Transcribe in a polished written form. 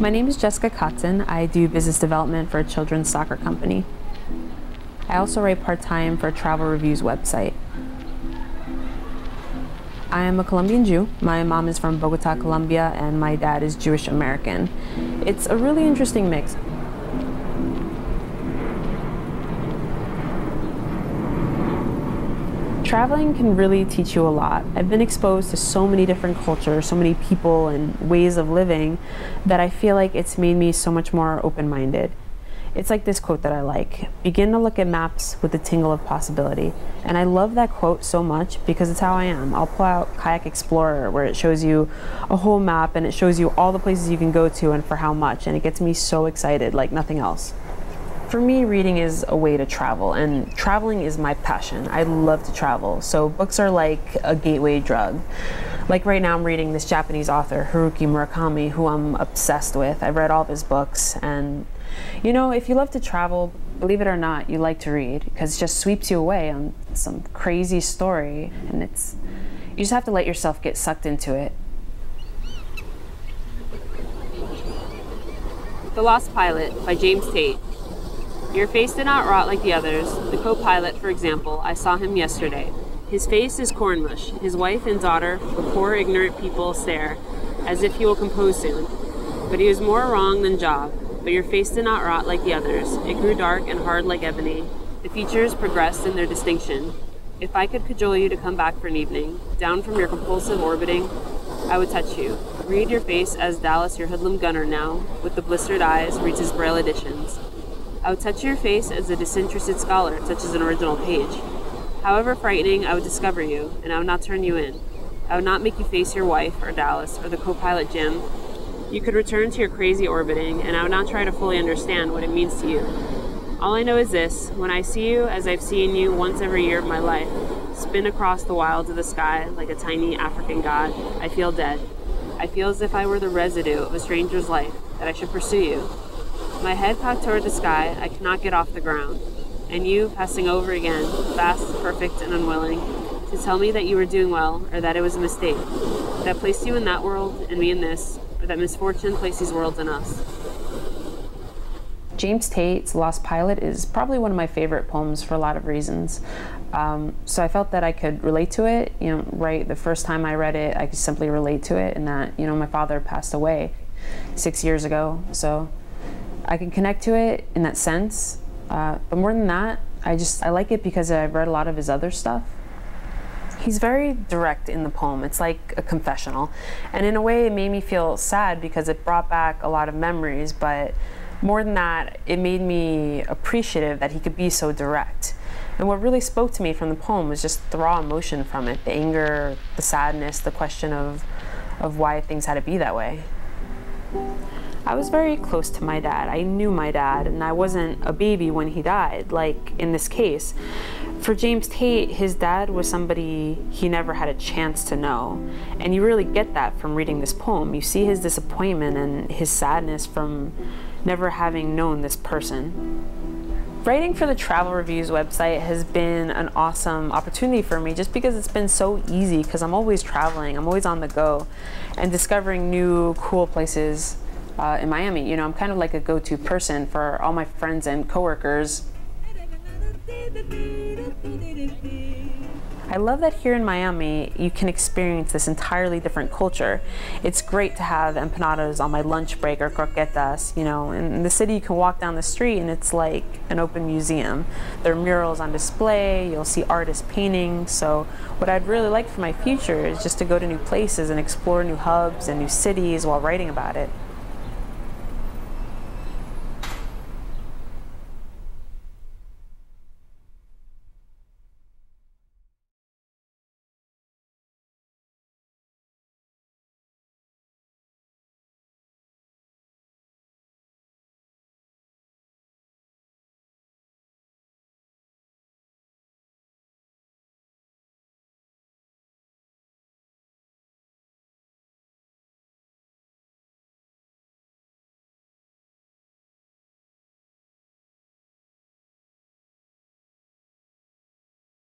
My name is Jessica Cotzin. I do business development for a children's soccer company. I also write part-time for a travel reviews website. I am a Colombian Jew. My mom is from Bogota, Colombia, and my dad is Jewish American. It's a really interesting mix. Traveling can really teach you a lot. I've been exposed to so many different cultures, so many people and ways of living that I feel like it's made me so much more open-minded. It's like this quote that I like: begin to look at maps with a tingle of possibility. And I love that quote so much because it's how I am. I'll pull out Kayak Explorer, where it shows you a whole map and it shows you all the places you can go to and for how much, and it gets me so excited like nothing else. For me, reading is a way to travel, and traveling is my passion. I love to travel, so books are like a gateway drug. Like right now I'm reading this Japanese author, Haruki Murakami, who I'm obsessed with. I've read all of his books, and you know, if you love to travel, believe it or not, you like to read, because it just sweeps you away on some crazy story, and you just have to let yourself get sucked into it. The Lost Pilot by James Tate. Your face did not rot like the others. The co-pilot, for example, I saw him yesterday. His face is corn mush. His wife and daughter, the poor ignorant people, stare, as if he will compose soon. But he was more wrong than job. But your face did not rot like the others. It grew dark and hard like ebony. The features progressed in their distinction. If I could cajole you to come back for an evening, down from your compulsive orbiting, I would touch you. Read your face as Dallas, your hoodlum gunner now, with the blistered eyes, reads his Braille editions. I would touch your face as a disinterested scholar touches an original page. However frightening, I would discover you, and I would not turn you in. I would not make you face your wife, or Dallas, or the co-pilot Jim. You could return to your crazy orbiting, and I would not try to fully understand what it means to you. All I know is this: when I see you, as I've seen you once every year of my life, spin across the wilds of the sky like a tiny African god, I feel dead. I feel as if I were the residue of a stranger's life, that I should pursue you. My head cocked toward the sky, I cannot get off the ground. And you, passing over again, fast, perfect, and unwilling, to tell me that you were doing well, or that it was a mistake, that placed you in that world and me in this, or that misfortune placed these worlds in us. James Tate's Lost Pilot is probably one of my favorite poems for a lot of reasons. So I felt that I could relate to it. You know, right the first time I read it, I could simply relate to it, and that, you know, my father passed away 6 years ago, so I can connect to it in that sense. But more than that, I like it because I've read a lot of his other stuff. He's very direct in the poem. It's like a confessional. And in a way, it made me feel sad because it brought back a lot of memories, but more than that, it made me appreciative that he could be so direct. And what really spoke to me from the poem was just the raw emotion from it, the anger, the sadness, the question of why things had to be that way. I was very close to my dad. I knew my dad, and I wasn't a baby when he died, like in this case. For James Tate, his dad was somebody he never had a chance to know. And you really get that from reading this poem. You see his disappointment and his sadness from never having known this person. Writing for the travel reviews website has been an awesome opportunity for me just because it's been so easy, because I'm always traveling, I'm always on the go, and discovering new cool places in Miami. You know, I'm kind of like a go-to person for all my friends and coworkers. I love that here in Miami, you can experience this entirely different culture. It's great to have empanadas on my lunch break or croquetas, you know. In the city, you can walk down the street and it's like an open museum. There are murals on display, you'll see artists painting. So what I'd really like for my future is just to go to new places and explore new hubs and new cities while writing about it.